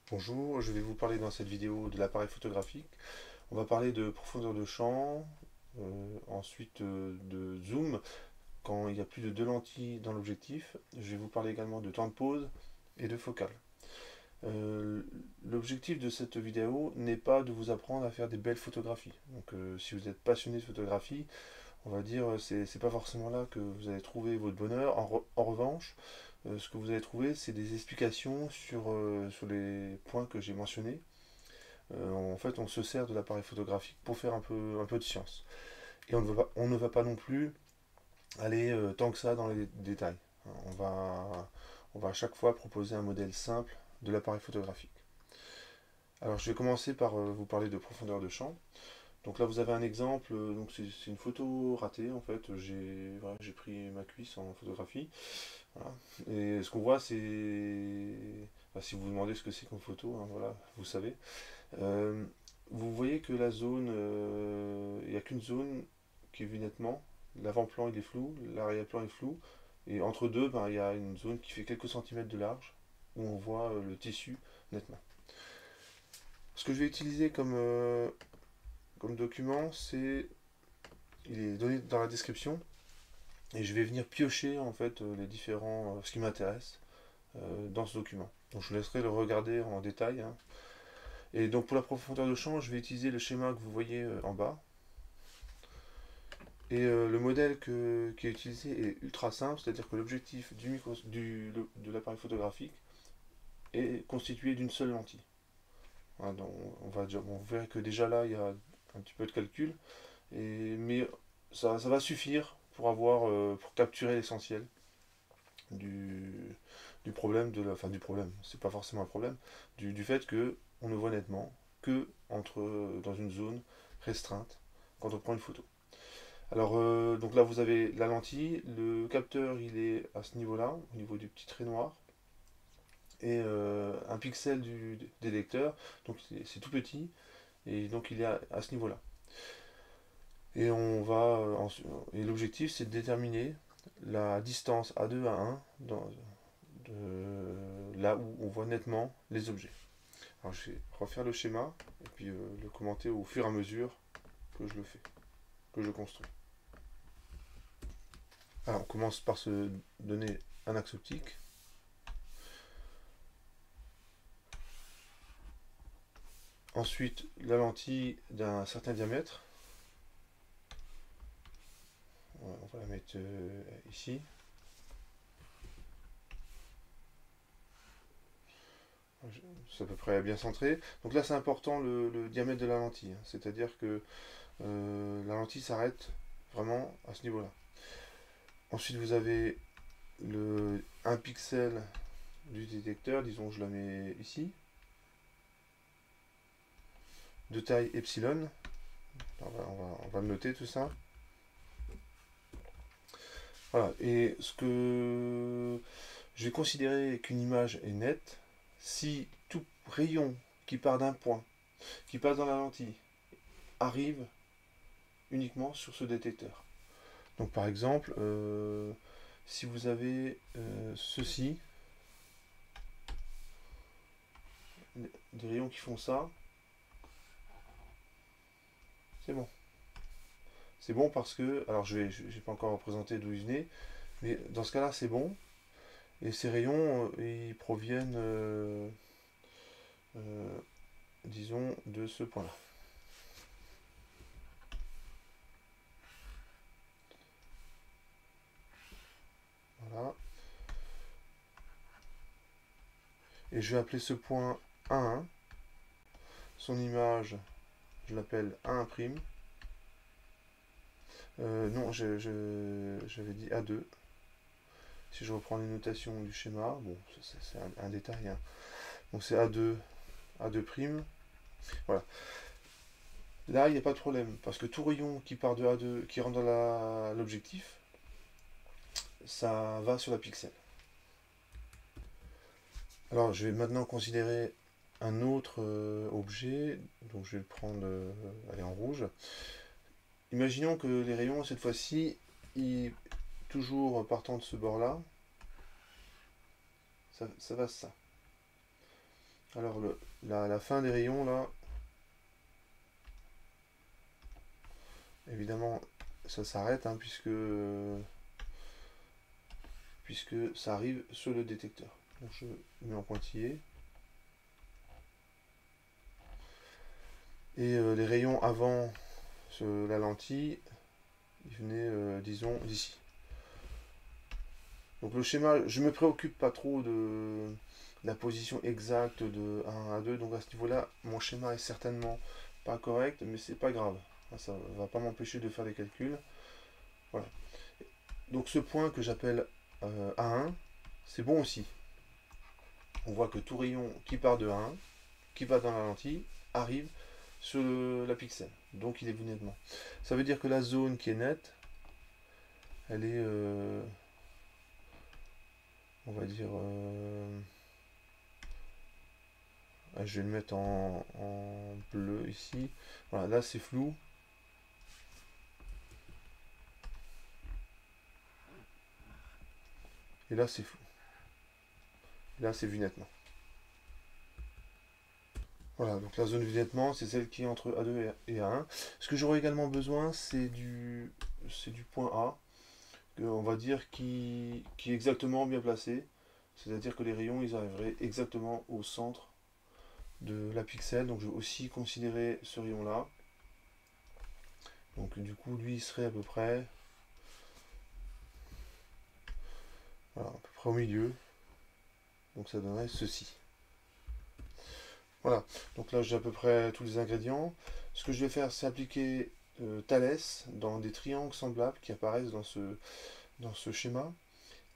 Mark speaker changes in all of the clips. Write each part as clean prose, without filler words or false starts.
Speaker 1: Bonjour, je vais vous parler dans cette vidéo de l'appareil photographique. On va parler de profondeur de champ, ensuite de zoom, quand il y a plus de deux lentilles dans l'objectif. Je vais vous parler également de temps de pause et de focale. Euh, L'objectif de cette vidéo n'est pas de vous apprendre à faire des belles photographies. Donc si vous êtes passionné de photographie, on va dire c'est pas forcément là que vous allez trouver votre bonheur. En revanche, ce que vous allez trouver, c'est des explications sur les points que j'ai mentionnés. En fait, on se sert de l'appareil photographique pour faire un peu de science. Et on ne va pas non plus aller tant que ça dans les détails. On va à chaque fois proposer un modèle simple de l'appareil photographique. Alors, je vais commencer par vous parler de profondeur de champ. Donc là, vous avez un exemple. Donc c'est une photo ratée en fait. J'ai pris ma cuisse en photographie. Voilà. Et ce qu'on voit, c'est, enfin, si vous vous demandez ce que c'est comme photo, hein, voilà, vous savez. Euh, Vous voyez que la zone, il n'y a qu'une zone qui est vue nettement. L'avant-plan il est flou, l'arrière-plan est flou. Et entre deux, ben, il y a une zone qui fait quelques centimètres de large, où on voit le tissu nettement. Ce que je vais utiliser comme document, il est donné dans la description, et je vais venir piocher en fait les différents, ce qui m'intéresse dans ce document. Donc je vous laisserai le regarder en détail, hein. Et donc pour la profondeur de champ, je vais utiliser le schéma que vous voyez en bas. Et le modèle qui est utilisé est ultra simple, c'est-à-dire que l'objectif de l'appareil photographique est constitué d'une seule lentille. Voilà, donc on verra que déjà là, il y a un petit peu de calcul, mais ça va suffire pour pour capturer l'essentiel du, du problème enfin du problème, c'est pas forcément un problème, du fait que on ne voit nettement que dans une zone restreinte quand on prend une photo. Alors, donc là, vous avez la lentille. Le capteur, il est à ce niveau-là, au niveau du petit trait noir. Et un pixel du détecteur. Donc, c'est tout petit. Et donc, il est à ce niveau-là. Et et l'objectif, c'est de déterminer la distance A2 à 1 là où on voit nettement les objets. Alors, je vais refaire le schéma et puis le commenter au fur et à mesure que je le fais, que je construis. Alors, on commence par se donner un axe optique. Ensuite, la lentille d'un certain diamètre. On va la mettre ici. C'est à peu près bien centré. Donc là, c'est important le diamètre de la lentille, hein. C'est-à-dire que la lentille s'arrête vraiment à ce niveau-là. Ensuite, vous avez un pixel du détecteur. Disons, je la mets ici. De taille epsilon. On va le noter tout ça. Voilà. Et ce que je vais considérer qu'une image est nette si tout rayon qui part d'un point, qui passe dans la lentille, arrive uniquement sur ce détecteur. Donc par exemple, si vous avez ceci, des rayons qui font ça, c'est bon. C'est bon parce que, alors je n'ai pas encore représenté d'où ils venaient, mais dans ce cas-là c'est bon. Et ces rayons, ils proviennent, euh, disons, de ce point-là. Voilà. Et je vais appeler ce point 1. Son image, je l'appelle 1'. Non, j'avais dit A2. Si je reprends les notations du schéma, bon, c'est un détail, hein. Donc c'est A2, A2'. Voilà. Là, il n'y a pas de problème, parce que tout rayon qui part de A2, qui rentre dans l'objectif, ça va sur la pixel. Alors, je vais maintenant considérer un autre objet, donc je vais le prendre allez, en rouge. Imaginons que les rayons, cette fois-ci, toujours partant de ce bord-là, ça va ça. Alors la fin des rayons là, évidemment ça s'arrête hein, puisque ça arrive sur le détecteur. Donc je mets en pointillé. Et les rayons avant la lentille, ils venaient, disons, d'ici. Donc le schéma, je me préoccupe pas trop de la position exacte de 1 à 2. Donc à ce niveau-là, mon schéma est certainement pas correct, mais c'est pas grave. Ça va pas m'empêcher de faire des calculs. Voilà. Donc ce point que j'appelle A1, c'est bon aussi. On voit que tout rayon qui part de A1, qui va dans la lentille, arrive sur la pixel. Donc il est vu nettement. Ça veut dire que la zone qui est nette, elle est, on va dire, je vais le mettre en bleu ici. Voilà, là c'est flou. Et là c'est flou. Et là c'est vu nettement. Voilà, donc la zone vue nettement, c'est celle qui est entre A2 et A1. Ce que j'aurai également besoin, c'est du point A, on va dire qui est exactement bien placé. C'est-à-dire que les rayons, ils arriveraient exactement au centre de la pixel. Donc je vais aussi considérer ce rayon-là. Donc du coup, lui, il serait à peu près, voilà, à peu près au milieu. Donc ça donnerait ceci. Voilà, donc là j'ai à peu près tous les ingrédients. Ce que je vais faire, c'est appliquer Thales dans des triangles semblables qui apparaissent dans ce schéma.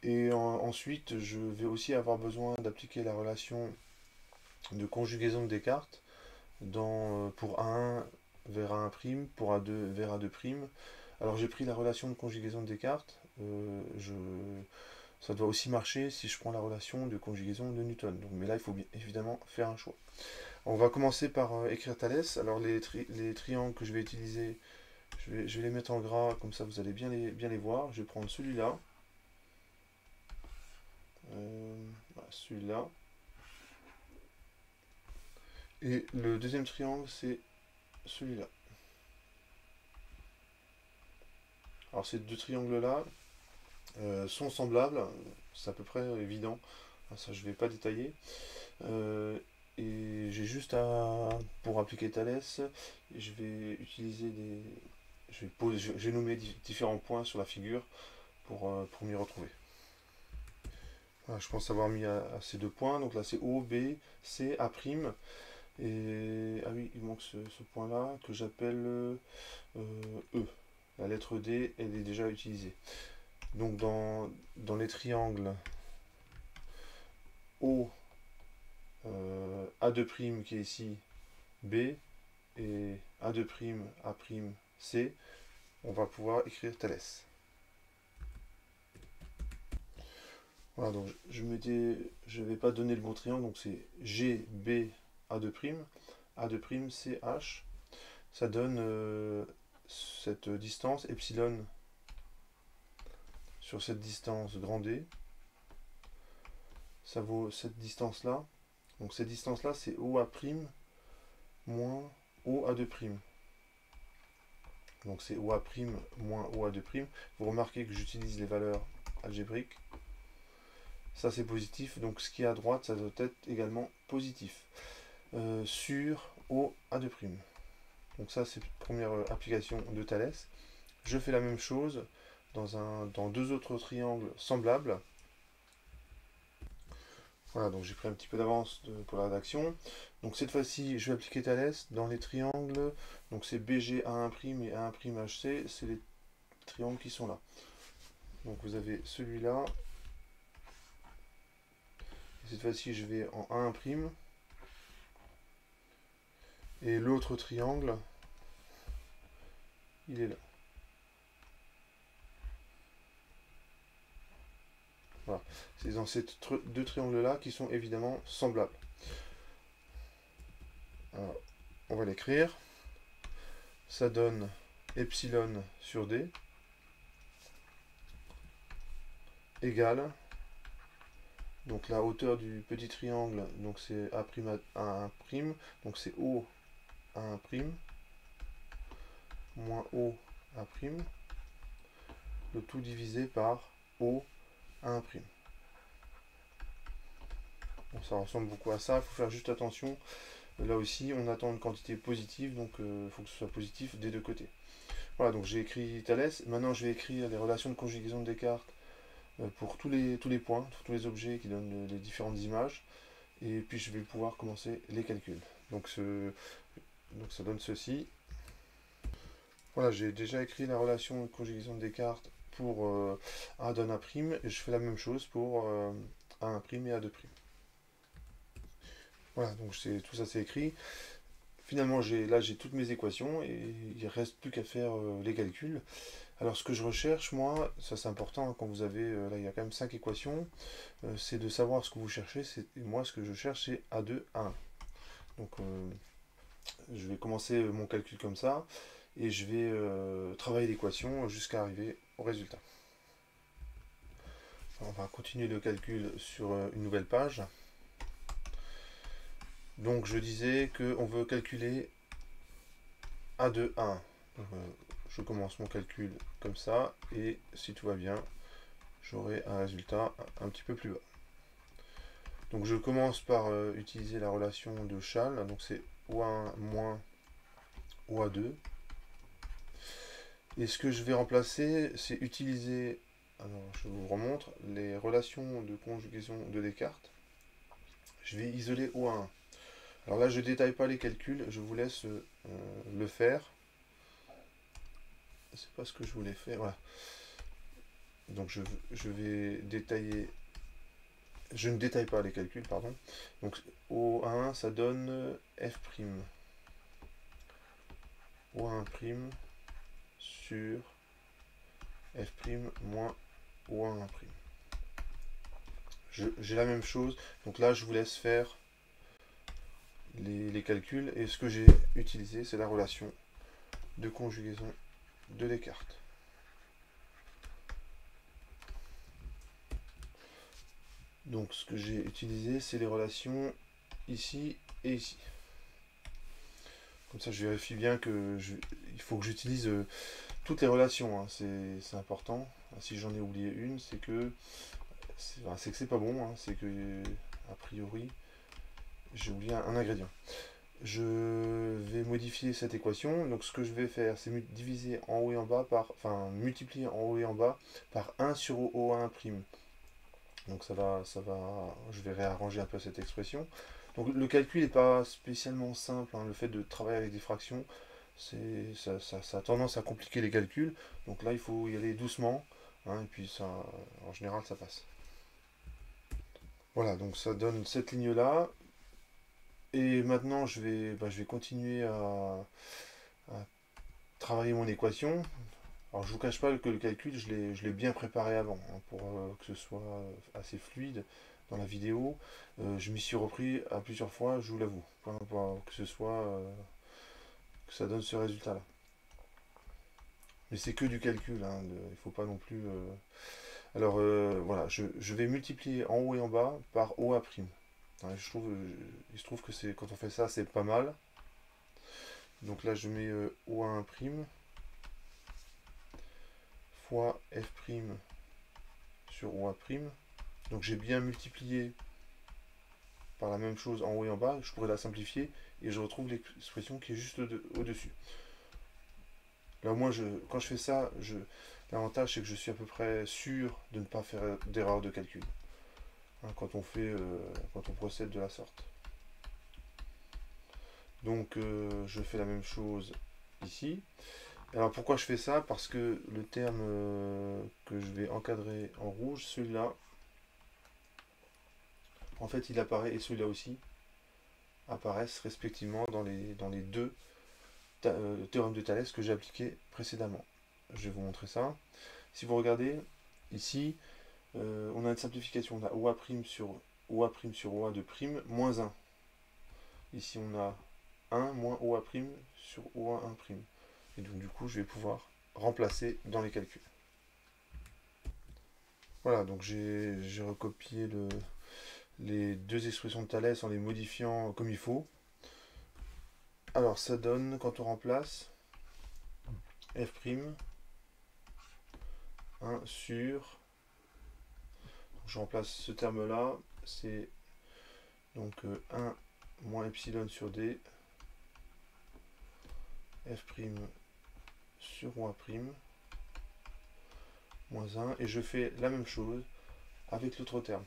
Speaker 1: Et ensuite, je vais aussi avoir besoin d'appliquer la relation de conjugaison de Descartes pour A1 vers A1', pour A2 vers A2'. Alors j'ai pris la relation de conjugaison de Descartes. Ça doit aussi marcher si je prends la relation de conjugaison de Newton. Donc, mais là, il faut bien évidemment faire un choix. On va commencer par écrire Thalès. Alors les triangles que je vais utiliser, je vais les mettre en gras, comme ça vous allez bien les voir. Je vais prendre celui-là. Voilà, celui-là. Et le deuxième triangle, c'est celui-là. Alors ces deux triangles-là sont semblables, c'est à peu près évident. Ça, je ne vais pas détailler. Et j'ai juste pour appliquer Thalès, je vais utiliser des... Je vais nommer différents points sur la figure pour m'y retrouver. Voilà, je pense avoir mis à ces deux points. Donc là, c'est O, B, C, A'. Et ah oui, il manque ce point-là que j'appelle E. La lettre D, elle est déjà utilisée. Donc dans les triangles O, A2' qui est ici, B, et A2', A', C, on va pouvoir écrire Thalès. Voilà, donc je ne vais pas donner le bon triangle, donc c'est G, B, A2', A2', C, H. Ça donne cette distance, epsilon, sur cette distance grand D. Ça vaut cette distance-là. Donc cette distance-là, c'est OA' moins OA2'. Donc c'est OA' moins OA2'. Vous remarquez que j'utilise les valeurs algébriques. Ça c'est positif, donc ce qui est à droite, ça doit être également positif. Sur OA2'. Donc ça c'est la première application de Thalès. Je fais la même chose dans deux autres triangles semblables. Voilà, donc j'ai pris un petit peu d'avance pour la rédaction. Donc cette fois-ci, je vais appliquer Thalès dans les triangles. Donc c'est BG A1' et A1'HC, c'est les triangles qui sont là. Donc vous avez celui-là. Cette fois-ci, je vais en A1'. Et l'autre triangle, il est là. Voilà. C'est dans ces deux triangles-là qui sont évidemment semblables. Alors, on va l'écrire. Ça donne epsilon sur D égale Donc la hauteur du petit triangle, donc c'est A' à 1', donc c'est O à 1', moins O à 1', le tout divisé par O à 1'. Bon, ça ressemble beaucoup à ça, il faut faire juste attention. Là aussi, on attend une quantité positive, donc il faut que ce soit positif des deux côtés. Voilà, donc j'ai écrit Thalès. Maintenant, je vais écrire les relations de conjugaison de Descartes pour tous les points, pour tous les objets qui donnent les différentes images. Et puis, je vais pouvoir commencer les calculs. Donc, ça donne ceci. Voilà, j'ai déjà écrit la relation de conjugaison de Descartes pour A donne A', et je fais la même chose pour A1' et A2'. Voilà, donc tout ça c'est écrit. Finalement, là j'ai toutes mes équations et il ne reste plus qu'à faire les calculs. Alors ce que je recherche, moi, ça c'est important, hein, quand vous avez, là il y a quand même 5 équations, c'est de savoir ce que vous cherchez. Moi ce que je cherche c'est A2, A1. Donc je vais commencer mon calcul comme ça et je vais travailler l'équation jusqu'à arriver au résultat. On va continuer le calcul sur une nouvelle page. Donc je disais qu'on veut calculer A2, A1. Donc, je commence mon calcul comme ça et si tout va bien, j'aurai un résultat un petit peu plus bas. Donc je commence par utiliser la relation de Schall, donc c'est O1 moins OA2. Et ce que je vais remplacer, c'est utiliser, alors je vous remontre, les relations de conjugaison de Descartes. Je vais isoler OA1. Alors là, je ne détaille pas les calculs, je vous laisse le faire. C'est pas ce que je voulais faire, voilà. Donc je vais détailler. Je ne détaille pas les calculs, pardon. Donc O1 ça donne F'. O1' sur F' moins O1'. J'ai la même chose. Donc là, je vous laisse faire les calculs. Et ce que j'ai utilisé, c'est la relation de conjugaison de Descartes. Donc ce que j'ai utilisé, c'est les relations ici et ici. Comme ça, je vérifie bien il faut que j'utilise toutes les relations. Hein. C'est important. Si j'en ai oublié une, c'est que c'est pas bon. Hein. C'est que, a priori, j'ai oublié un ingrédient. Je vais modifier cette équation. Donc ce que je vais faire, c'est diviser en haut et en bas multiplier en haut et en bas par 1 sur O1'. Donc je vais réarranger un peu cette expression. Donc le calcul n'est pas spécialement simple, hein. Le fait de travailler avec des fractions, ça a tendance à compliquer les calculs. Donc là, il faut y aller doucement, hein, et puis ça, en général, ça passe. Voilà, donc ça donne cette ligne-là. Et maintenant, je vais continuer à travailler mon équation. Alors, je vous cache pas que le calcul, je l'ai bien préparé avant, hein, pour que ce soit assez fluide dans la vidéo. Je m'y suis repris à plusieurs fois, je vous l'avoue, pour que que ça donne ce résultat-là. Mais c'est que du calcul, hein, il ne faut pas non plus. Alors voilà, je vais multiplier en haut et en bas par OA'. Hein, il se trouve que quand on fait ça, c'est pas mal. Donc là, je mets OA1' fois F' sur OA'. Donc j'ai bien multiplié par la même chose en haut et en bas. Je pourrais la simplifier et je retrouve l'expression qui est juste au-dessus. Là, moi, quand je fais ça, l'avantage, c'est que je suis à peu près sûr de ne pas faire d'erreur de calcul, hein, quand on procède de la sorte. Donc, je fais la même chose ici. Alors, pourquoi je fais ça? Parce que le terme que je vais encadrer en rouge, celui-là, en fait, il apparaît, et celui-là aussi, apparaissent respectivement dans les deux théorème de Thalès que j'ai appliqué précédemment. Je vais vous montrer ça. Si vous regardez, ici, on a une simplification. On a OA' sur OA2' moins 1. Ici, on a 1 moins OA' sur OA1'. Et donc, du coup, je vais pouvoir remplacer dans les calculs. Voilà, donc j'ai recopié les deux expressions de Thalès en les modifiant comme il faut. Alors ça donne, quand on remplace f', 1 sur, je remplace ce terme là, c'est donc 1 moins epsilon sur d, f' sur moins 1, et je fais la même chose avec l'autre terme.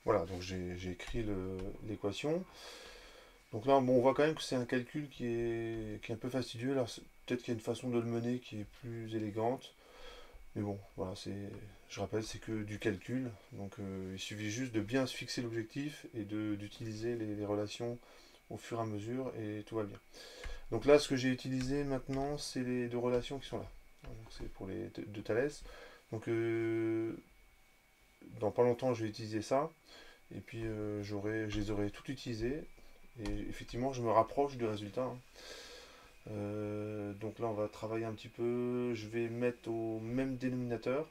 Speaker 1: Voilà, donc j'ai écrit l'équation. Donc là, bon, on voit quand même que c'est un calcul qui est un peu fastidieux. Alors peut-être qu'il y a une façon de le mener qui est plus élégante. Mais bon, voilà, je rappelle, c'est que du calcul. Donc il suffit juste de bien se fixer l'objectif et d'utiliser les relations au fur et à mesure et tout va bien. Donc là, ce que j'ai utilisé maintenant, c'est les deux relations qui sont là. C'est pour les deux Thalès. Donc dans pas longtemps, je vais utiliser ça. Et puis je les aurai toutes utilisées. Et effectivement, je me rapproche du résultat. Donc là, on va travailler un petit peu. Je vais mettre au même dénominateur.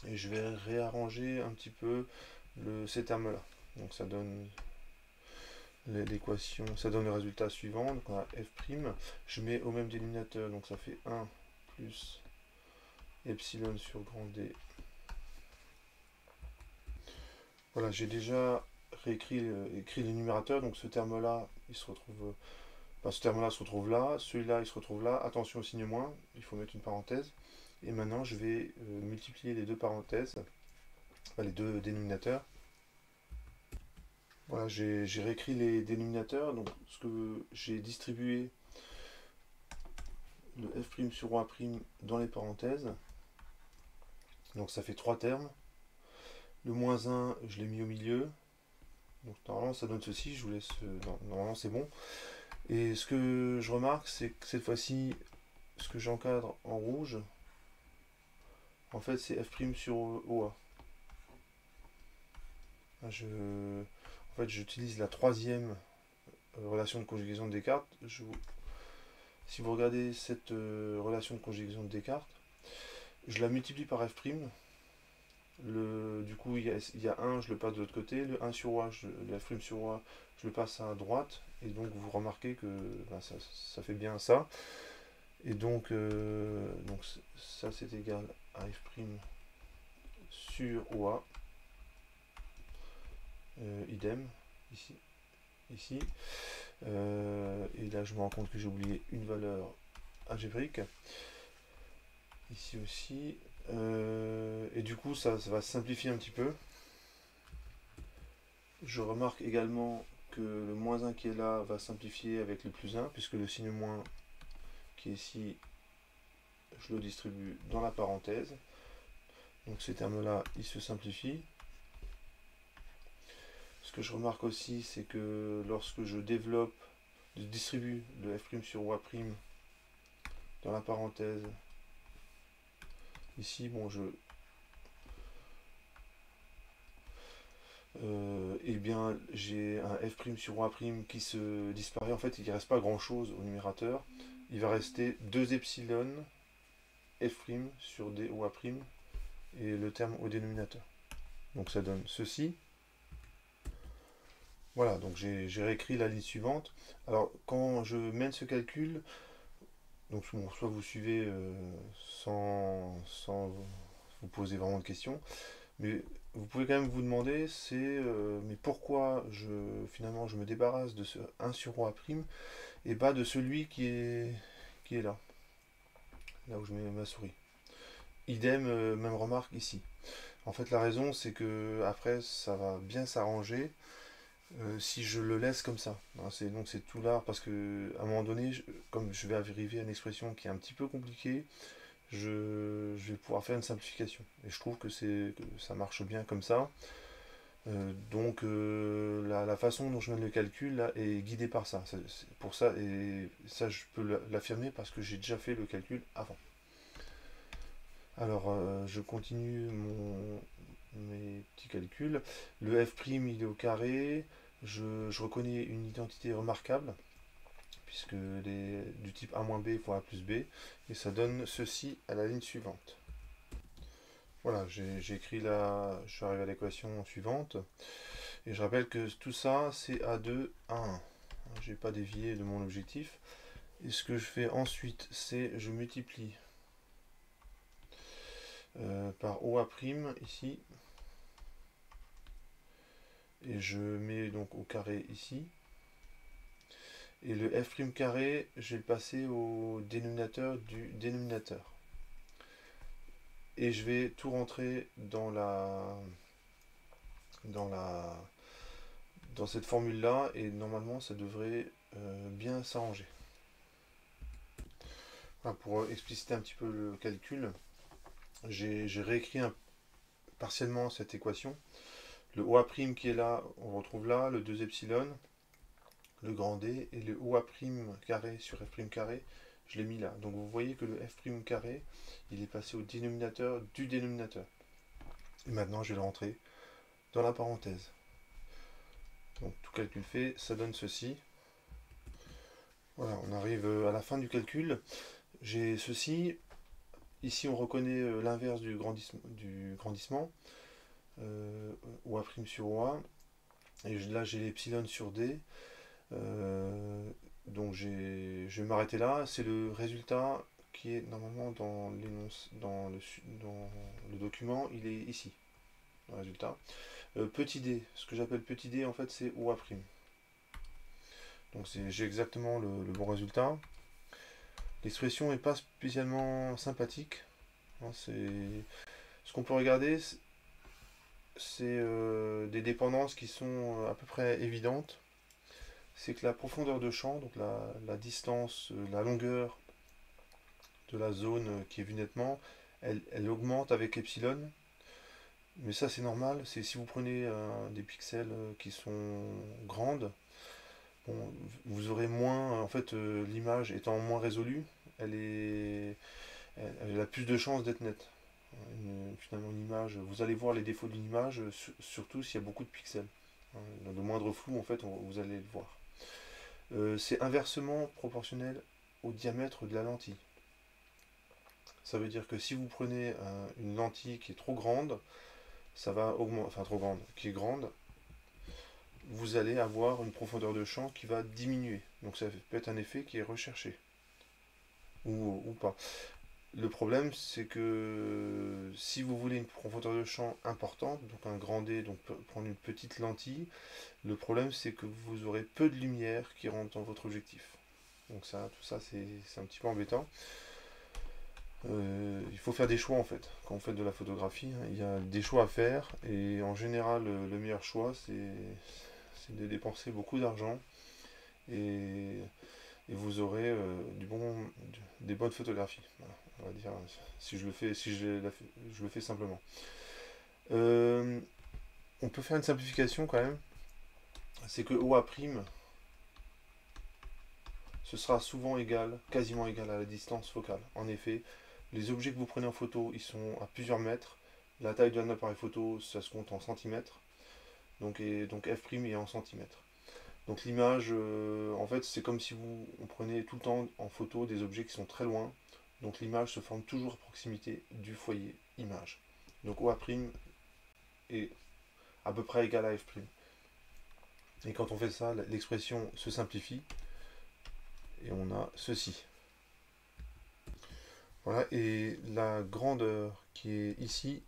Speaker 1: Et je vais réarranger un petit peu ces termes-là. Donc ça donne l'équation, ça donne le résultat suivant. Donc on a f'. Je mets au même dénominateur. Donc ça fait 1 plus epsilon sur grand D. Voilà, j'ai déjà réécrit écrit les numérateurs. Donc ce terme-là, il se retrouve... ce terme-là se retrouve là, celui-là il se retrouve là, attention au signe moins, il faut mettre une parenthèse. Et maintenant je vais multiplier les deux parenthèses, enfin, les deux dénominateurs. Voilà, j'ai réécrit les dénominateurs, donc ce que j'ai distribué le f' sur a' dans les parenthèses. Donc ça fait 3 termes. Le moins 1, je l'ai mis au milieu. Donc normalement ça donne ceci, je vous laisse... non, normalement c'est bon. Et ce que je remarque, c'est que cette fois-ci, ce que j'encadre en rouge, en fait, c'est f' sur OA. En fait, j'utilise la troisième relation de conjugaison de Descartes. Si vous regardez cette relation de conjugaison de Descartes, je la multiplie par f'. Du coup, il y a 1, je le passe de l'autre côté. Le 1 sur OA, le f' sur OA, je le passe à droite. Et donc, vous remarquez que ça fait bien ça. Et donc ça, c'est égal à f' sur OA. Idem, ici. Et là, je me rends compte que j'ai oublié une valeur algébrique. Ici aussi. Et du coup, ça va se simplifier un petit peu. Je remarque également que le moins 1 qui est là va simplifier avec le plus 1, puisque le signe moins qui est ici, je le distribue dans la parenthèse. Donc ces termes-là, ils se simplifient. Ce que je remarque aussi, c'est que lorsque je distribue le f' sur OA' dans la parenthèse, ici, bon, eh bien, j'ai un f' sur OA' qui se disparaît. En fait, il ne reste pas grand-chose au numérateur. Il va rester 2 epsilon f' sur d OA' et le terme au dénominateur. Donc ça donne ceci. Voilà, donc j'ai réécrit la ligne suivante. Alors, quand je mène ce calcul, donc bon, soit vous suivez sans vous poser vraiment de questions, mais vous pouvez quand même vous demander, mais pourquoi finalement je me débarrasse de ce 1 sur OA' et pas de celui qui est là où je mets ma souris. Idem, même remarque ici. En fait, la raison, c'est que après, ça va bien s'arranger si je le laisse comme ça. Donc c'est tout l'art, parce que à un moment donné, comme je vais arriver à une expression qui est un petit peu compliquée, je vais pouvoir faire une simplification. Et je trouve que ça marche bien comme ça. Donc la façon dont je mène le calcul là, est guidée par ça. C'est pour ça, et ça je peux l'affirmer parce que j'ai déjà fait le calcul avant. Alors je continue mes petits calculs. Le f' il est au carré. Je reconnais une identité remarquable, puisque du type A moins B fois A plus B, et ça donne ceci à la ligne suivante. Voilà, j'ai écrit là, je suis arrivé à l'équation suivante. Et je rappelle que tout ça, c'est A2, A1. J'ai pas dévié de mon objectif. Et ce que je fais ensuite, c'est je multiplie par OA' ici. Et je mets donc au carré ici. Et le f' carré, je vais le passer au dénominateur du dénominateur. Et je vais tout rentrer dans la dans cette formule là, et normalement ça devrait bien s'arranger. Voilà, pour expliciter un petit peu le calcul, j'ai réécrit partiellement cette équation. Le OA' qui est là, on retrouve là, le 2 epsilon, le grand D, et le OA' carré sur f' carré, je l'ai mis là. Donc vous voyez que le f' carré, il est passé au dénominateur du dénominateur. Et maintenant je vais le rentrer dans la parenthèse. Donc tout calcul fait, ça donne ceci. Voilà, on arrive à la fin du calcul. J'ai ceci. Ici on reconnaît l'inverse du grandissement. OA' sur OA. Et là j'ai l'epsilon sur D. Donc je vais m'arrêter là. C'est le résultat qui est normalement dans le document. Il est ici, le résultat. Petit d, ce que j'appelle petit d en fait c'est OA'. Donc j'ai exactement le bon résultat. L'expression n'est pas spécialement sympathique. Hein, ce qu'on peut regarder, c'est des dépendances qui sont à peu près évidentes. C'est que la profondeur de champ, donc la distance, la longueur de la zone qui est vue nettement, elle augmente avec epsilon. Mais ça c'est normal, c'est si vous prenez des pixels qui sont grandes, bon, vous aurez moins, en fait l'image étant moins résolue, elle a plus de chances d'être nette. Finalement une image, vous allez voir les défauts d'une image, surtout s'il y a beaucoup de pixels. Dans le moindre flou en fait vous allez le voir. C'est inversement proportionnel au diamètre de la lentille. Ça veut dire que si vous prenez une lentille qui est trop grande, ça va augmenter, enfin trop grande, qui est grande, vous allez avoir une profondeur de champ qui va diminuer. Donc ça peut être un effet qui est recherché, ou pas. Le problème, c'est que si vous voulez une profondeur de champ importante, donc un grand D, donc prendre une petite lentille, le problème c'est que vous aurez peu de lumière qui rentre dans votre objectif. Donc ça, tout ça, c'est un petit peu embêtant. Il faut faire des choix en fait. Quand vous faites de la photographie, hein, il y a des choix à faire et en général, le meilleur choix, c'est de dépenser beaucoup d'argent et vous aurez des bonnes photographies. Voilà, on va dire, si je le fais, je le fais simplement. Euh, on peut faire une simplification quand même. C'est que OA' ce sera souvent égal, quasiment égal à la distance focale. En effet, les objets que vous prenez en photo, ils sont à plusieurs mètres. La taille d'un appareil photo, ça se compte en centimètres. Donc f' est en centimètres. Donc l'image, en fait, c'est comme si on prenait tout le temps en photo des objets qui sont très loin. Donc l'image se forme toujours à proximité du foyer image. Donc OA' est à peu près égal à f'. Et quand on fait ça, l'expression se simplifie et on a ceci. Voilà, et la grandeur qui est ici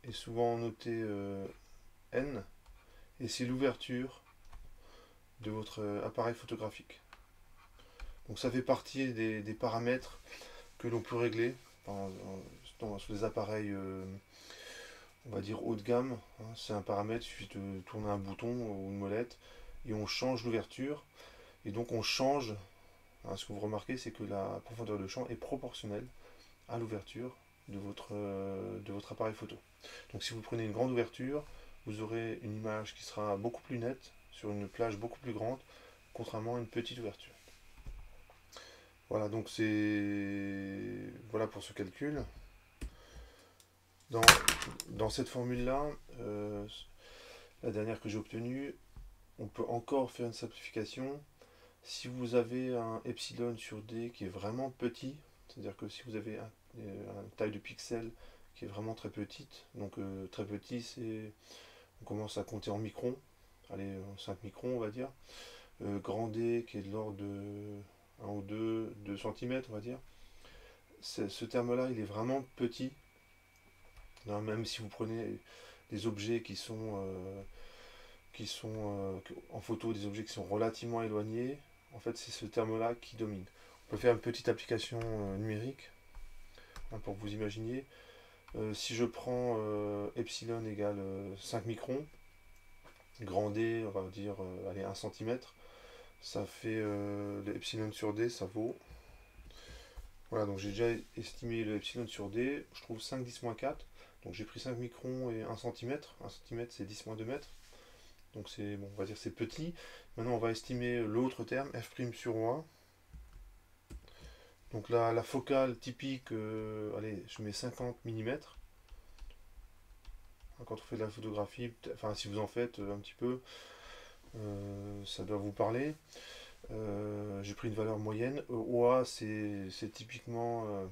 Speaker 1: est souvent notée n, et c'est l'ouverture de votre appareil photographique. Donc ça fait partie des paramètres que l'on peut régler sur les appareils, on va dire haut de gamme. Hein. C'est un paramètre, il suffit de tourner un bouton ou une molette et on change l'ouverture. Et donc on change, hein, ce que vous remarquez, c'est que la profondeur de champ est proportionnelle à l'ouverture de votre appareil photo. Donc si vous prenez une grande ouverture, vous aurez une image qui sera beaucoup plus nette sur une plage beaucoup plus grande, contrairement à une petite ouverture. Voilà, donc voilà pour ce calcul. Dans cette formule-là, la dernière que j'ai obtenue, on peut encore faire une simplification. Si vous avez un epsilon sur D qui est vraiment petit, c'est-à-dire que si vous avez une taille de pixel qui est vraiment très petite. Donc très petit, c'est on commence à compter en microns, allez 5 microns on va dire. Grand D qui est de l'ordre de 1 ou 2 cm on va dire. Ce terme-là, il est vraiment petit. Non, même si vous prenez des objets qui sont en photo, des objets qui sont relativement éloignés, en fait c'est ce terme-là qui domine. On peut faire une petite application numérique hein, pour que vous imaginiez. Si je prends epsilon égale 5 microns, grand D, on va dire allez, 1 cm, ça fait le epsilon sur D, ça vaut. Voilà, donc j'ai déjà estimé le epsilon sur D, je trouve 5 10-4. Donc j'ai pris 5 microns et 1 cm. 1 cm c'est 10-2 mètres. Donc c'est bon, on va dire c'est petit. Maintenant on va estimer l'autre terme, f' sur a. Donc là, la focale typique, allez, je mets 50 mm. Quand on fait de la photographie, enfin si vous en faites un petit peu, ça doit vous parler. J'ai pris une valeur moyenne. OA c'est typiquement,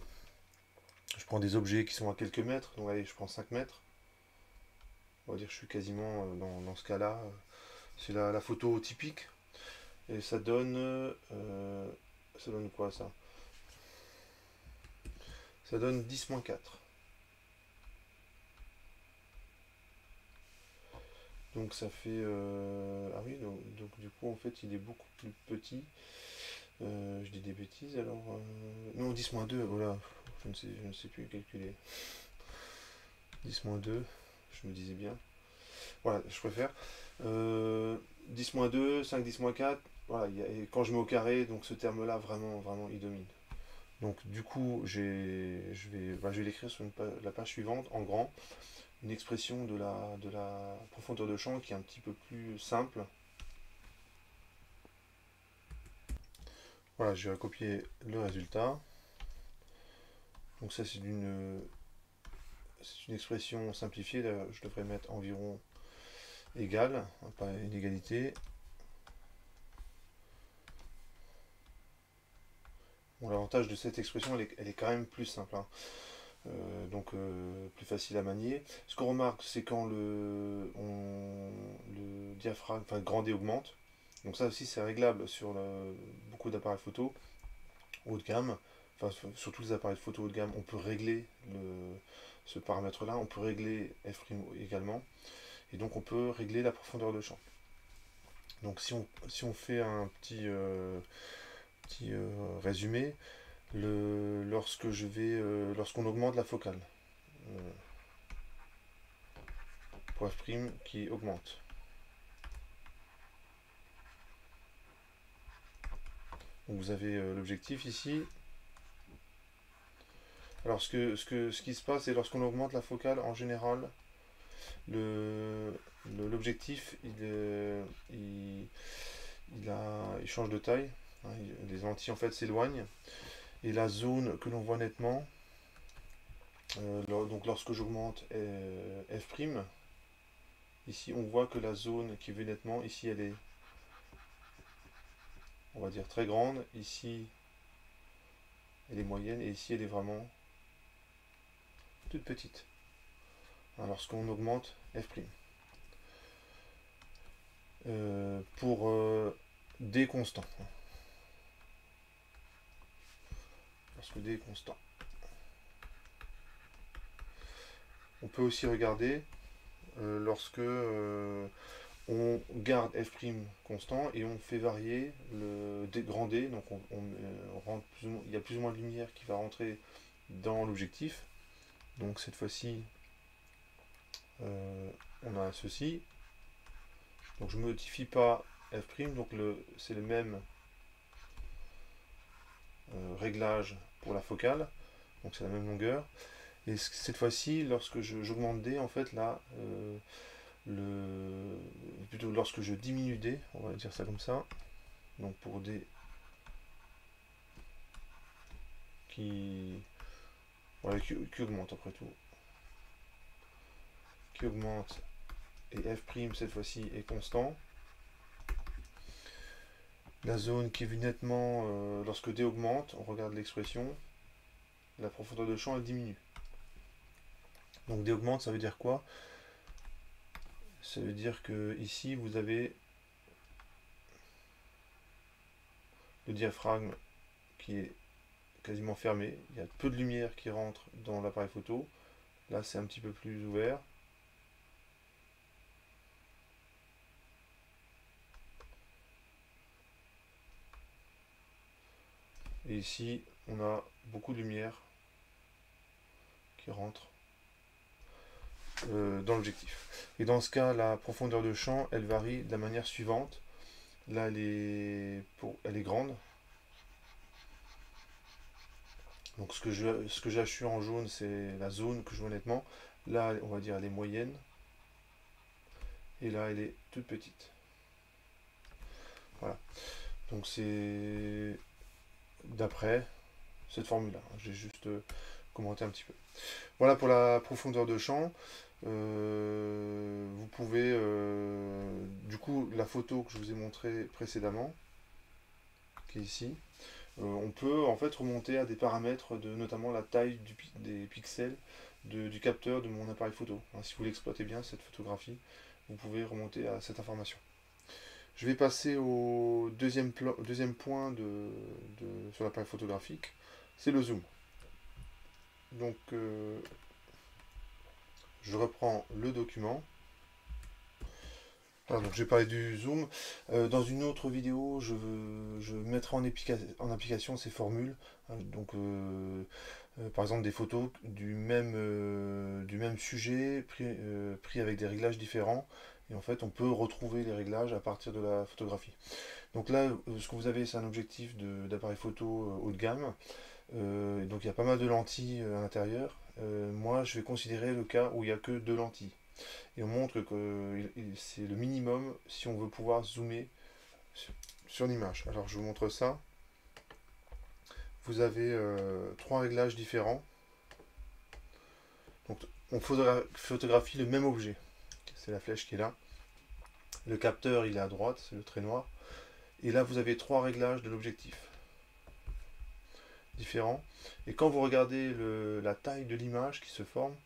Speaker 1: je prends des objets qui sont à quelques mètres, donc allez, je prends 5 mètres. On va dire que je suis quasiment dans ce cas-là. C'est la photo typique. Et ça donne quoi ça? Ça donne 10-4. Donc ça fait... ah oui, donc du coup en fait il est beaucoup plus petit. Je dis des bêtises alors... non, 10-2, voilà. Je ne sais plus calculer. 10-2, je me disais bien. Voilà, je préfère. 10-2, 5, 10-4, voilà, et quand je mets au carré, donc ce terme-là, vraiment, vraiment, il domine. Donc du coup, je vais l'écrire sur la page suivante, en grand, une expression de la profondeur de champ qui est un petit peu plus simple. Voilà, je vais recopier le résultat. Donc ça, c'est une expression simplifiée, je devrais mettre environ égale, pas une égalité. Bon, l'avantage de cette expression, elle est quand même plus simple, hein. Donc plus facile à manier. Ce qu'on remarque, c'est quand le diaphragme, enfin grand D augmente. Donc ça aussi, c'est réglable sur beaucoup d'appareils photo haut de gamme. Enfin, sur tous les appareils photo haut de gamme, on peut régler ce paramètre-là. On peut régler f' également. Et donc on peut régler la profondeur de champ. Donc si on fait un petit résumé, lorsqu'on augmente la focale pour f' qui augmente. Donc vous avez l'objectif ici. Alors ce qui se passe, c'est lorsqu'on augmente la focale, en général, l'objectif il change de taille. Hein, les lentilles en fait s'éloignent. Et la zone que l'on voit nettement, donc lorsque j'augmente f', ici on voit que la zone qui est vue nettement, ici elle est, on va dire, très grande, ici elle est moyenne, et ici elle est vraiment toute petite. Hein, lorsqu'on augmente f'. Pour D constant. Lorsque D est constant. On peut aussi regarder lorsque on garde f' constant et on fait varier le grand D, donc il y a plus ou moins de lumière qui va rentrer dans l'objectif. Donc cette fois-ci, on a ceci. Donc je ne modifie pas f', donc c'est le même réglage pour la focale, donc c'est la même longueur. Et cette fois-ci, lorsque j'augmente D, en fait là, plutôt lorsque je diminue D, on va dire ça comme ça, donc pour D qui augmente après tout, qui augmente, et f' cette fois-ci est constant. La zone qui est vue nettement lorsque D augmente, on regarde l'expression, la profondeur de champ elle diminue. Donc D-augmente, ça veut dire quoi? Ça veut dire que ici vous avez le diaphragme qui est quasiment fermé. Il y a peu de lumière qui rentre dans l'appareil photo. Là c'est un petit peu plus ouvert. Et ici on a beaucoup de lumière qui rentre dans l'objectif. Et dans ce cas, la profondeur de champ, elle varie de la manière suivante. Là, elle est grande. Donc ce que j'assure en jaune, c'est la zone que je vois nettement. Là, on va dire, elle est moyenne. Et là, elle est toute petite. Voilà. Donc c'est d'après cette formule-là. J'ai juste commenté un petit peu. Voilà pour la profondeur de champ. Vous pouvez, du coup, la photo que je vous ai montrée précédemment, qui est ici, on peut en fait remonter à des paramètres de notamment la taille des pixels du capteur de mon appareil photo. Hein, si vous voulez exploiter bien cette photographie, vous pouvez remonter à cette information. Je vais passer au deuxième point sur l'appareil photographique, c'est le zoom. Donc je reprends le document. Voilà, donc j'ai parlé du zoom. Dans une autre vidéo, je mettrai en application ces formules. Donc, par exemple, des photos du même sujet pris avec des réglages différents. Et en fait, on peut retrouver les réglages à partir de la photographie. Donc là, ce que vous avez, c'est un objectif d'appareil photo haut de gamme. Donc il y a pas mal de lentilles à l'intérieur. Moi, je vais considérer le cas où il n'y a que deux lentilles. Et on montre que c'est le minimum si on veut pouvoir zoomer sur l'image. Alors je vous montre ça. Vous avez trois réglages différents. Donc on photographie le même objet. C'est la flèche qui est là. Le capteur il est à droite, c'est le trait noir. Et là vous avez trois réglages de l'objectif différents. Et quand vous regardez la taille de l'image qui se forme,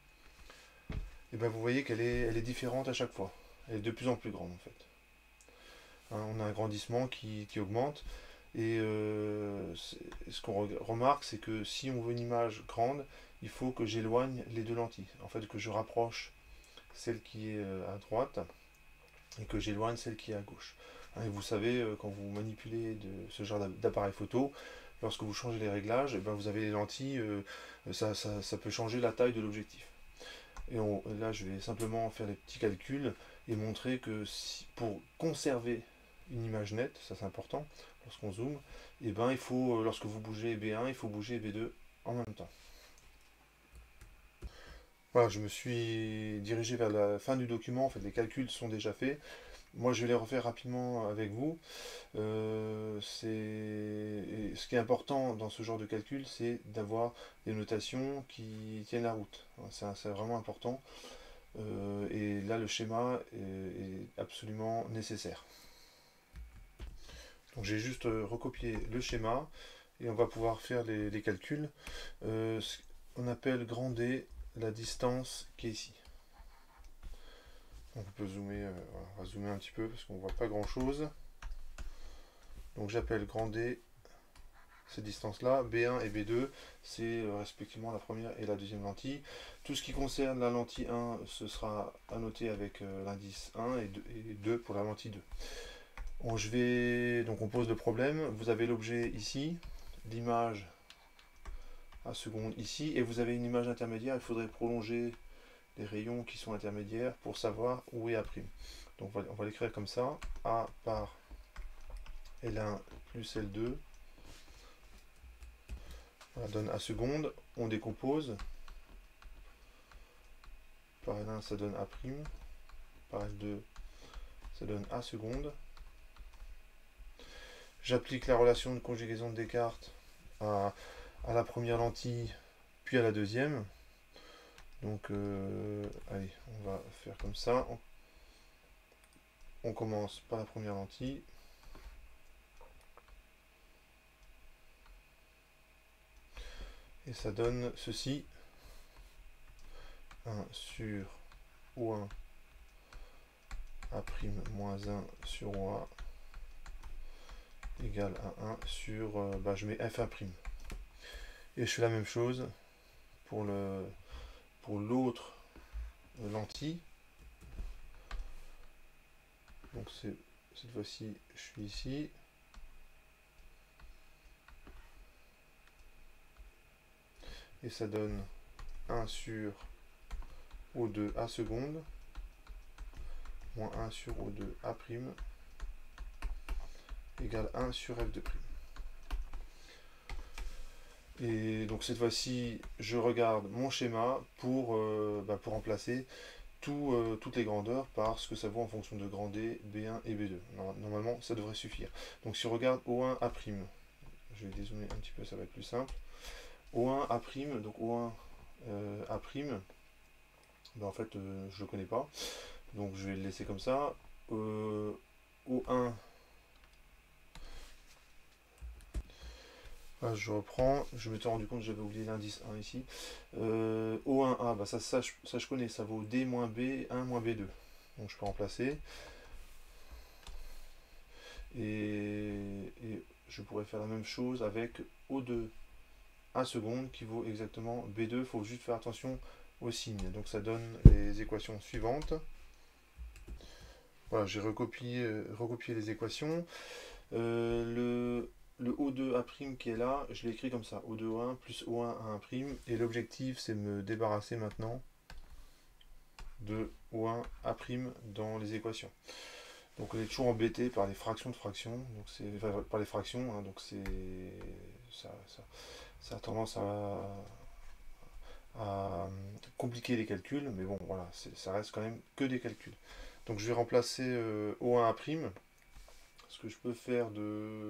Speaker 1: et ben vous voyez qu'elle est différente à chaque fois. Elle est de plus en plus grande en fait. Hein, on a un grandissement qui augmente. Et ce qu'on remarque, c'est que si on veut une image grande, il faut que j'éloigne les deux lentilles. En fait, que je rapproche celle qui est à droite et que j'éloigne celle qui est à gauche. Hein, et vous savez, quand vous manipulez ce genre d'appareil photo, lorsque vous changez les réglages, eh ben vous avez les lentilles, ça peut changer la taille de l'objectif. Et là, je vais simplement faire les petits calculs et montrer que pour conserver une image nette, ça c'est important, lorsqu'on zoome, et ben il faut, lorsque vous bougez B1, il faut bouger B2 en même temps. Voilà, je me suis dirigé vers la fin du document, en fait les calculs sont déjà faits. Moi je vais les refaire rapidement avec vous. Ce qui est important dans ce genre de calcul, c'est d'avoir des notations qui tiennent la route. C'est vraiment important. Et là le schéma est absolument nécessaire. Donc j'ai juste recopié le schéma et on va pouvoir faire les calculs. On appelle grand D la distance qui est ici. Donc on peut zoomer, voilà, on va zoomer un petit peu parce qu'on ne voit pas grand chose. Donc j'appelle grand D ces distances-là, B1 et B2, c'est respectivement la première et la deuxième lentille. Tout ce qui concerne la lentille 1, ce sera annoté avec l'indice 1 et 2 pour la lentille 2. Bon, donc on pose le problème. Vous avez l'objet ici, l'image à seconde ici, et vous avez une image intermédiaire. Il faudrait prolonger les rayons qui sont intermédiaires pour savoir où est A'. Donc on va l'écrire comme ça, A par L1 plus L2. Ça donne A seconde. On décompose. Par L1 ça donne A'. Par L2 ça donne A seconde. J'applique la relation de conjugaison de Descartes à la première lentille, puis à la deuxième. Donc, allez, on va faire comme ça. On commence par la première lentille. Et ça donne ceci. 1 sur O1 A' moins 1 sur OA égale à 1 sur, je mets F1'. Et je fais la même chose pour l'autre lentille. Donc cette fois-ci, je suis ici. Et ça donne 1 sur O2 A seconde, moins 1 sur O2 A', égale 1 sur F2'. Et donc cette fois-ci, je regarde mon schéma pour remplacer toutes les grandeurs par ce que ça vaut en fonction de grand D, B1 et B2. Normalement, ça devrait suffire. Donc si on regarde O1 A', je vais dézoomer un petit peu, ça va être plus simple. O1 A', donc O1 A', en fait, je ne le connais pas. Donc je vais le laisser comme ça. O1, je reprends. Je m'étais rendu compte que j'avais oublié l'indice 1 ici. O1A, ça je connais, ça vaut D moins B1 moins B2. Donc je peux remplacer. Et je pourrais faire la même chose avec O2 A seconde qui vaut exactement B2. Il faut juste faire attention aux signes. Donc ça donne les équations suivantes. Voilà, j'ai recopié les équations. Le O2 A' qui est là, je l'ai écrit comme ça, O2 A1 plus O1 A1', et l'objectif c'est de me débarrasser maintenant de O1 A' dans les équations. Donc on est toujours embêté par les fractions de fractions, donc par les fractions, hein, donc ça a tendance à compliquer les calculs, mais bon voilà, ça reste quand même que des calculs. Donc je vais remplacer O1 A'. Ce que je peux faire,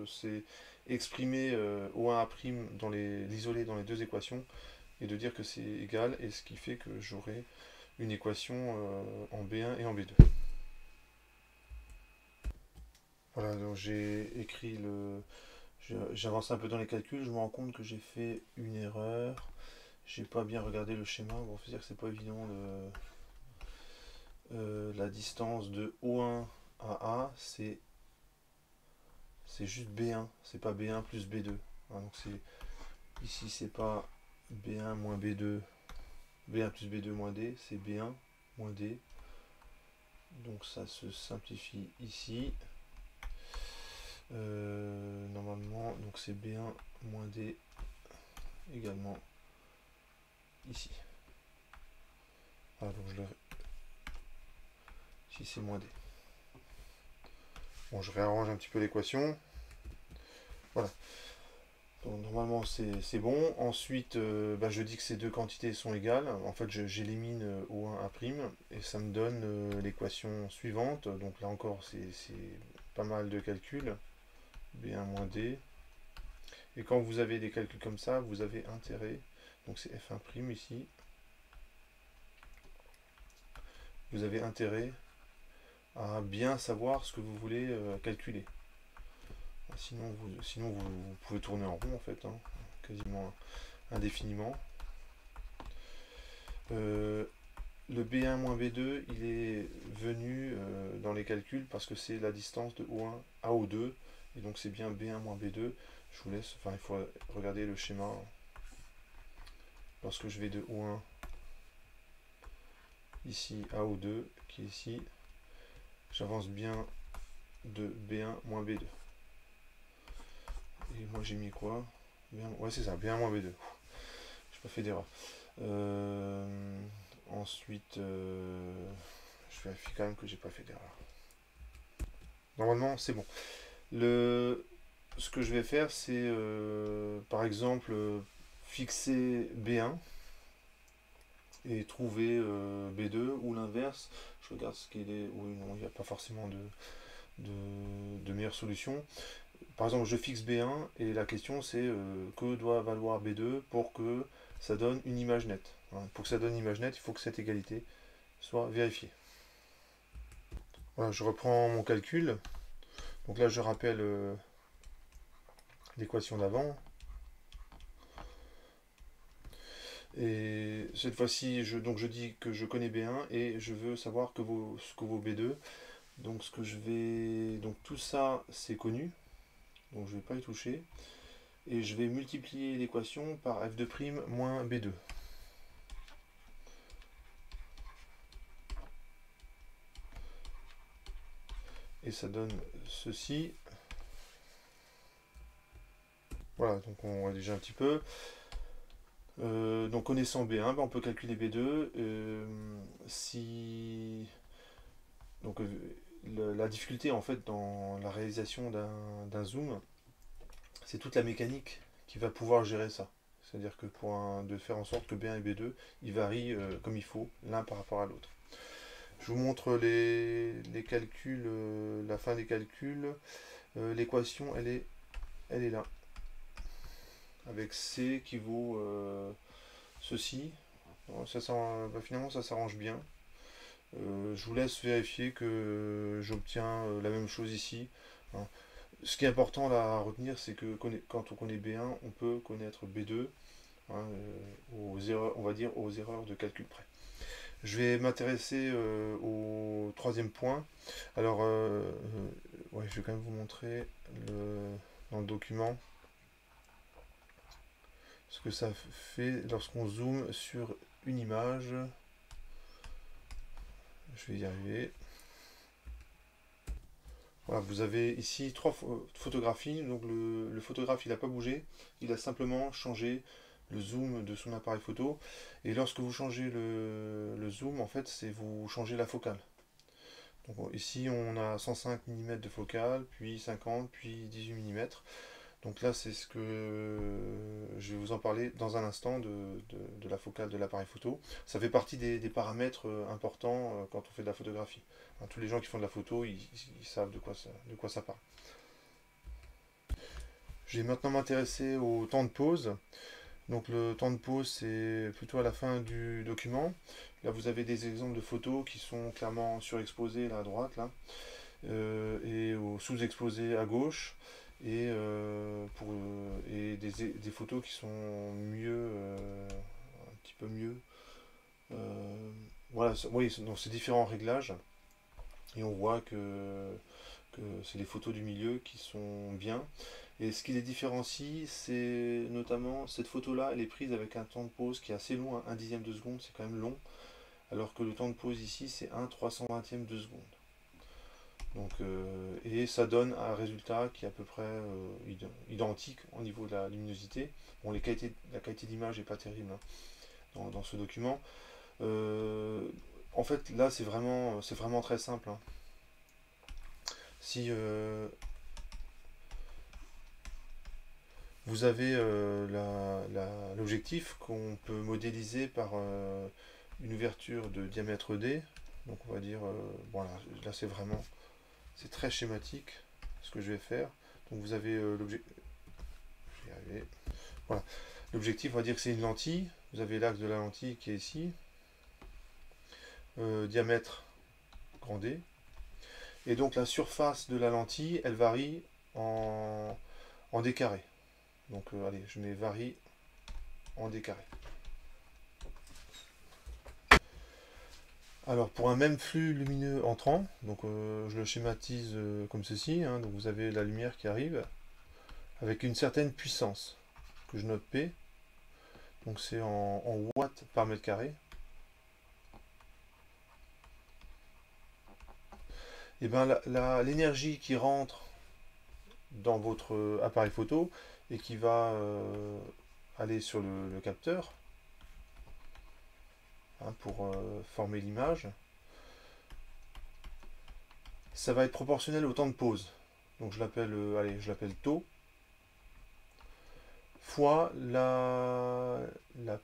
Speaker 1: c'est exprimer O1A' l'isoler dans les deux équations et de dire que c'est égal, et ce qui fait que j'aurai une équation en B1 et en B2. Voilà, donc j'ai écrit j'avance un peu dans les calculs, je me rends compte que j'ai fait une erreur. J'ai pas bien regardé le schéma. Bon, faut dire que c'est pas évident la distance de O1 à A, c'est juste B1, c'est pas B1 plus B2. Hein, donc ici c'est pas B1 moins B2, B1 plus B2 moins D, c'est B1 moins D. Donc ça se simplifie ici. Normalement, donc c'est B1 moins D également ici. Voilà, donc ici c'est moins D. Bon, je réarrange un petit peu l'équation. Voilà. Donc normalement c'est bon. Ensuite, je dis que ces deux quantités sont égales. En fait, j'élimine O1A' et ça me donne l'équation suivante. Donc là encore, c'est pas mal de calculs. B1 moins D. Et quand vous avez des calculs comme ça, vous avez intérêt, donc c'est F1' ici, vous avez intérêt à bien savoir ce que vous voulez calculer. Sinon vous pouvez tourner en rond en fait, hein, quasiment indéfiniment. Le B1 moins B2, il est venu dans les calculs parce que c'est la distance de O1 à O2, et donc c'est bien B1 moins B2. Je vous laisse, il faut regarder le schéma. Lorsque je vais de O1 ici à O2, qui est ici, j'avance bien de B1 moins B2. Et moi j'ai mis quoi? Ouais, c'est ça, B1 moins B2. J'ai pas fait d'erreur. Ensuite, je vérifie quand même que j'ai pas fait d'erreur. Normalement, c'est bon. Ce que je vais faire, c'est par exemple fixer B1 et trouver B2 ou l'inverse. Je regarde ce qu'il est. Oui, non, il n'y a pas forcément de meilleure solution. Par exemple, je fixe B1 et la question c'est que doit valoir B2 pour que ça donne une image nette. Hein. Pour que ça donne une image nette, il faut que cette égalité soit vérifiée. Voilà, je reprends mon calcul. Donc là, je rappelle l'équation d'avant. Et cette fois-ci, donc je dis que je connais B1 et je veux savoir ce que vaut B2. Donc ce que je vais. Donc tout ça c'est connu, donc je ne vais pas y toucher. Et je vais multiplier l'équation par f2' moins B2. Et ça donne ceci. Voilà, donc on voit déjà un petit peu. Donc connaissant B1, ben on peut calculer B2. Si donc la difficulté en fait dans la réalisation d'un zoom, c'est toute la mécanique qui va pouvoir gérer ça. C'est-à-dire que de faire en sorte que B1 et B2 ils varient comme il faut l'un par rapport à l'autre. Je vous montre les calculs, la fin des calculs. L'équation elle est là avec C qui vaut ceci. Finalement ça s'arrange bien. Je vous laisse vérifier que j'obtiens la même chose ici. Hein. Ce qui est important là, à retenir, c'est que quand on connaît B1, on peut connaître B2, hein, aux erreurs, on va dire aux erreurs de calcul près. Je vais m'intéresser au troisième point. Alors, ouais, je vais quand même vous montrer dans le document ce que ça fait lorsqu'on zoome sur une image. Je vais y arriver. Voilà, vous avez ici trois photographies. Donc le photographe il n'a pas bougé, il a simplement changé le zoom de son appareil photo. Et lorsque vous changez le zoom, en fait, c'est vous changez la focale. Donc ici on a 105 mm de focale, puis 50, puis 18 mm. Donc là c'est ce que je vais vous en parler dans un instant de la focale de l'appareil photo. Ça fait partie des paramètres importants quand on fait de la photographie. Hein, tous les gens qui font de la photo, ils savent de quoi ça parle. Je vais maintenant m'intéresser au temps de pause. Donc le temps de pause c'est plutôt à la fin du document. Là vous avez des exemples de photos qui sont clairement surexposées là à droite là, et sous-exposées à gauche. Et des photos qui sont mieux, un petit peu mieux. Voilà, oui, donc c'est différents réglages. Et on voit que c'est les photos du milieu qui sont bien. Et ce qui les différencie, c'est notamment cette photo-là, elle est prise avec un temps de pause qui est assez long, 1/10 de seconde, c'est quand même long. Alors que le temps de pause ici, c'est 1/320 de seconde. Donc, et ça donne un résultat qui est à peu près identique au niveau de la luminosité. Bon, la qualité d'image n'est pas terrible hein, dans ce document. En fait, là, c'est vraiment très simple. Hein. Si vous avez l'objectif qu'on peut modéliser par une ouverture de diamètre D, donc on va dire, voilà, là c'est très schématique ce que je vais faire. Donc vous avez l'objectif, voilà. L'objectif, on va dire que c'est une lentille. Vous avez l'axe de la lentille qui est ici, diamètre grand D. Et donc la surface de la lentille, elle varie en D carré. Donc allez, je mets varie en D carré. Alors pour un même flux lumineux entrant, donc je le schématise comme ceci, hein, donc vous avez la lumière qui arrive avec une certaine puissance que je note P, donc c'est en watts par mètre carré. Et bien l'énergie qui rentre dans votre appareil photo et qui va aller sur le capteur hein, pour former l'image, ça va être proportionnel au temps de pause. Donc je l'appelle taux fois la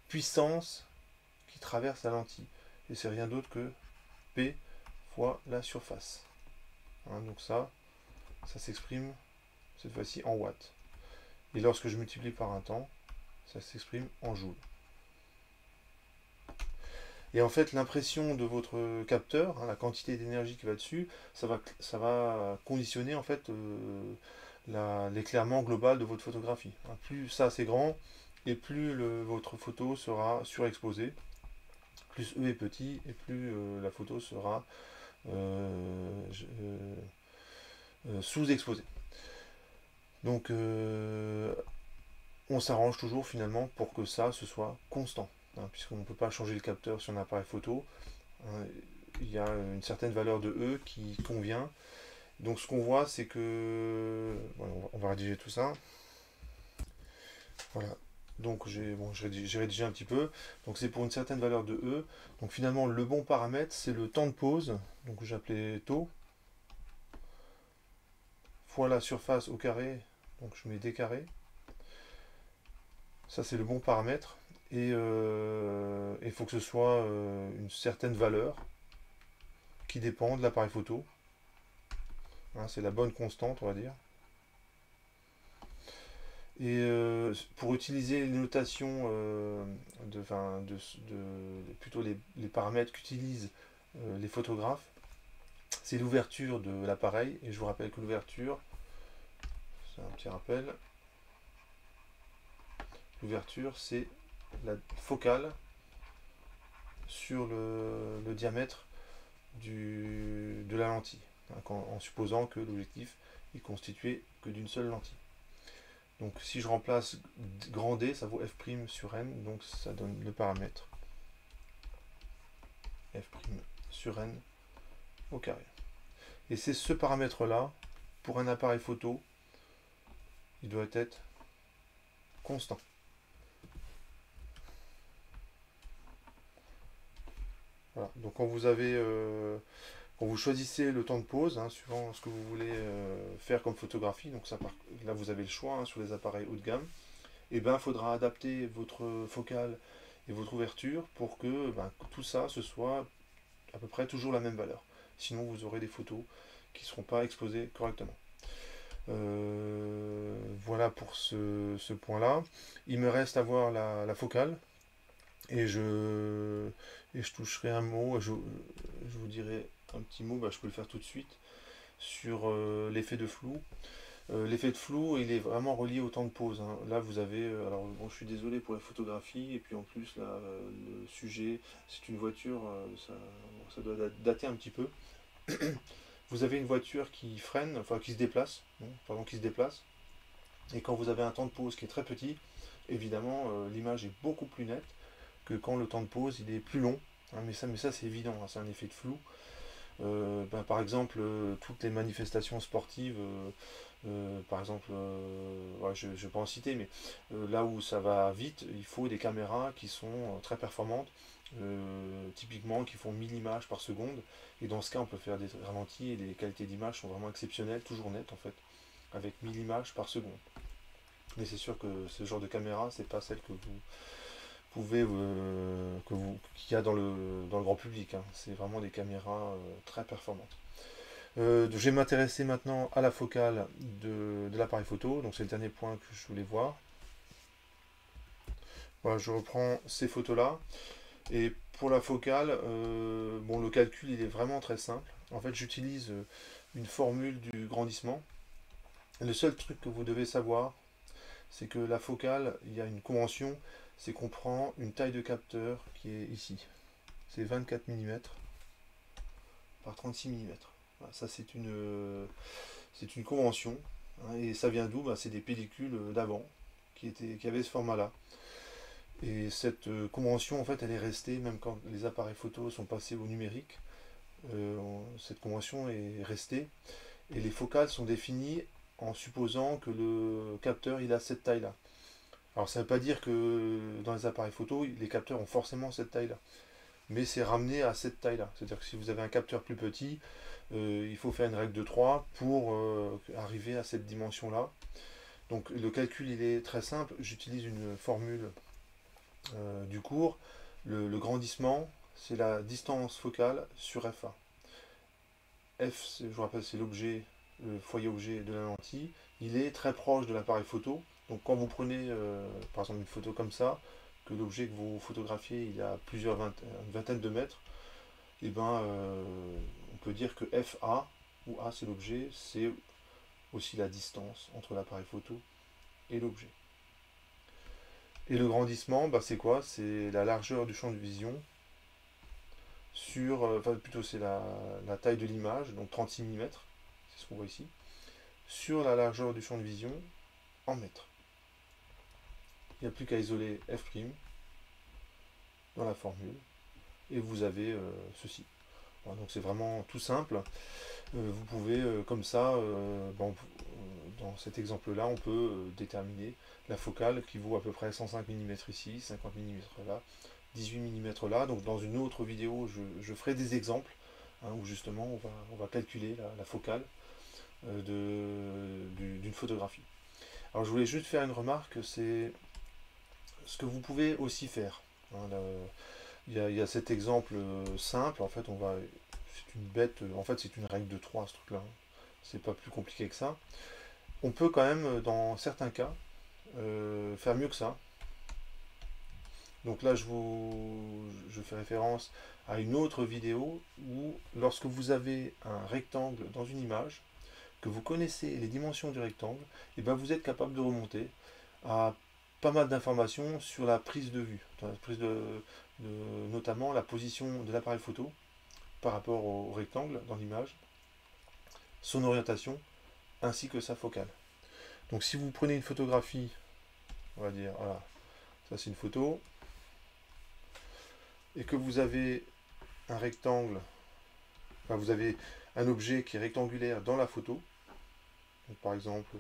Speaker 1: puissance qui traverse la lentille. Et c'est rien d'autre que P fois la surface. Hein, donc ça s'exprime cette fois-ci en watts. Et lorsque je multiplie par un temps, ça s'exprime en joules. Et en fait, l'impression de votre capteur, hein, la quantité d'énergie qui va dessus, ça va conditionner en fait l'éclairement global de votre photographie. Hein, plus ça c'est grand, et plus votre photo sera surexposée. Plus E est petit, et plus la photo sera sous-exposée. Donc on s'arrange toujours finalement pour que ça ce soit constant, hein, puisqu'on ne peut pas changer le capteur sur un appareil photo. Hein, il y a une certaine valeur de E qui convient. Donc ce qu'on voit, c'est que... Bon, on va rédiger tout ça. Voilà. Donc j'ai rédigé un petit peu. Donc c'est pour une certaine valeur de E. Donc finalement, le bon paramètre, c'est le temps de pause. Donc j'appelais taux. Fois la surface au carré. Donc je mets d carré. Ça, c'est le bon paramètre. Et il faut que ce soit une certaine valeur qui dépend de l'appareil photo. Hein, c'est la bonne constante, on va dire. Et pour utiliser les notations, plutôt les paramètres qu'utilisent les photographes, c'est l'ouverture de l'appareil. Et je vous rappelle que l'ouverture, c'est un petit rappel, l'ouverture c'est la focale sur le diamètre de la lentille, hein, en supposant que l'objectif est constitué que d'une seule lentille. Donc si je remplace grand D, ça vaut f' sur n, donc ça donne le paramètre f' sur n au carré. Et c'est ce paramètre-là, pour un appareil photo, il doit être constant. Voilà. Donc quand vous choisissez le temps de pause, hein, suivant ce que vous voulez faire comme photographie, donc ça, là vous avez le choix, hein, sur les appareils haut de gamme, et ben il faudra adapter votre focale et votre ouverture pour que tout ça ce soit à peu près toujours la même valeur. Sinon vous aurez des photos qui ne seront pas exposées correctement. Voilà pour ce point-là. Il me reste à voir la focale. Et je toucherai un mot, je vous dirai un petit mot, je peux le faire tout de suite, sur l'effet de flou. L'effet de flou, il est vraiment relié au temps de pause, hein. Là, vous avez, alors bon, je suis désolé pour les photographies, et puis en plus, là, le sujet, c'est une voiture, ça doit dater un petit peu. Vous avez une voiture qui freine, enfin qui se déplace, pardon, qui se déplace, et quand vous avez un temps de pause qui est très petit, évidemment, l'image est beaucoup plus nette que quand le temps de pause il est plus long, hein, mais ça c'est évident, hein, c'est un effet de flou. Par exemple, toutes les manifestations sportives, par exemple, ouais, je ne vais pas en citer, mais là où ça va vite, il faut des caméras qui sont très performantes, typiquement qui font 1000 images par seconde, et dans ce cas on peut faire des ralentis et les qualités d'image sont vraiment exceptionnelles, toujours nettes en fait, avec 1000 images par seconde. Mais c'est sûr que ce genre de caméra, c'est pas celle que vous pouvez qu'il y a dans le grand public, hein. C'est vraiment des caméras très performantes. Je vais m'intéresser maintenant à la focale de l'appareil photo, donc c'est le dernier point que je voulais voir. Voilà, je reprends ces photos là, et pour la focale, bon, le calcul il est vraiment très simple. En fait, j'utilise une formule du grandissement. Le seul truc que vous devez savoir, c'est que la focale, il y a une convention, c'est qu'on prend une taille de capteur qui est ici. C'est 24 mm par 36 mm. Voilà, ça c'est une convention, hein, et ça vient d'où? C'est des pellicules d'avant qui avaient ce format-là. Et cette convention, en fait, elle est restée, même quand les appareils photo sont passés au numérique, cette convention est restée. Et les focales sont définies en supposant que le capteur il a cette taille-là. Alors ça ne veut pas dire que dans les appareils photo, les capteurs ont forcément cette taille-là. Mais c'est ramené à cette taille-là. C'est-à-dire que si vous avez un capteur plus petit, il faut faire une règle de 3 pour arriver à cette dimension-là. Donc le calcul il est très simple. J'utilise une formule du cours. Le grandissement, c'est la distance focale sur FA. F, je vous rappelle, c'est l'objet, le foyer objet de la lentille. Il est très proche de l'appareil photo. Donc quand vous prenez par exemple une photo comme ça, que l'objet que vous photographiez il y a une vingtaine de mètres, et on peut dire que FA, où A c'est l'objet, c'est aussi la distance entre l'appareil photo et l'objet. Et le grandissement, bah, c'est quoi? C'est la largeur du champ de vision sur, enfin plutôt c'est la taille de l'image, donc 36 mm, c'est ce qu'on voit ici, sur la largeur du champ de vision en mètres. Il n'y a plus qu'à isoler f' dans la formule, et vous avez ceci. Voilà, donc c'est vraiment tout simple. Vous pouvez, comme ça, bon, dans cet exemple-là, on peut déterminer la focale qui vaut à peu près 105 mm ici, 50 mm là, 18 mm là. Donc dans une autre vidéo, je ferai des exemples hein, où justement on va calculer la focale d'une photographie. Alors je voulais juste faire une remarque, c'est ce que vous pouvez aussi faire. Hein, il y a cet exemple simple, en fait c'est une bête, en fait c'est une règle de 3 ce truc-là. Hein. C'est pas plus compliqué que ça. On peut quand même, dans certains cas, faire mieux que ça. Donc là, je fais référence à une autre vidéo où, lorsque vous avez un rectangle dans une image, que vous connaissez les dimensions du rectangle, et ben vous êtes capable de remonter à pas mal d'informations sur la prise de vue, notamment la position de l'appareil photo par rapport au rectangle dans l'image, son orientation, ainsi que sa focale. Donc si vous prenez une photographie, on va dire, voilà, ça c'est une photo, et que vous avez un rectangle, enfin vous avez un objet qui est rectangulaire dans la photo, donc par exemple,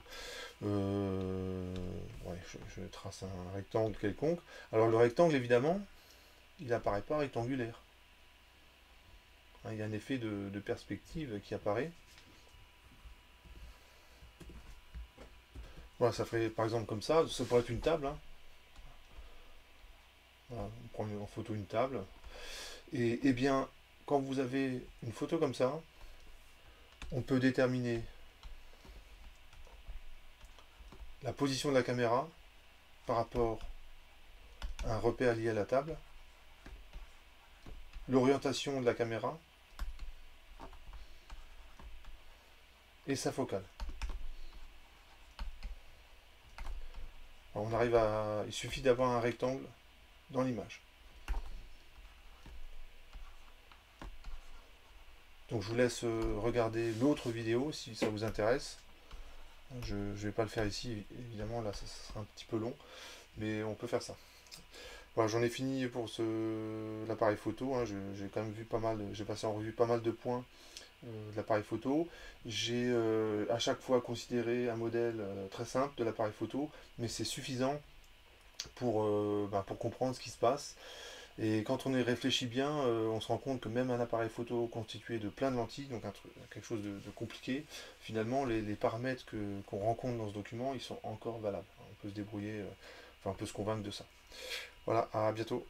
Speaker 1: ouais, je trace un rectangle quelconque, alors le rectangle évidemment, il n'apparaît pas rectangulaire. Hein, il y a un effet de perspective qui apparaît. Voilà, ça ferait par exemple comme ça pourrait être une table. Hein. Voilà, on prend en photo une table. Et bien, quand vous avez une photo comme ça, on peut déterminer la position de la caméra par rapport à un repère lié à la table, l'orientation de la caméra et sa focale. Alors on arrive à, il suffit d'avoir un rectangle dans l'image. Donc je vous laisse regarder l'autre vidéo si ça vous intéresse. Je ne vais pas le faire ici, évidemment, là ça sera un petit peu long, mais on peut faire ça. Voilà, j'en ai fini pour l'appareil photo. Hein. J'ai quand même vu pas mal, j'ai passé en revue pas mal de points de l'appareil photo. J'ai à chaque fois considéré un modèle très simple de l'appareil photo, mais c'est suffisant pour comprendre ce qui se passe. Et quand on y réfléchit bien, on se rend compte que même un appareil photo constitué de plein de lentilles, donc quelque chose de compliqué, finalement les paramètres qu'on rencontre dans ce document, ils sont encore valables. On peut se débrouiller, enfin on peut se convaincre de ça. Voilà, à bientôt.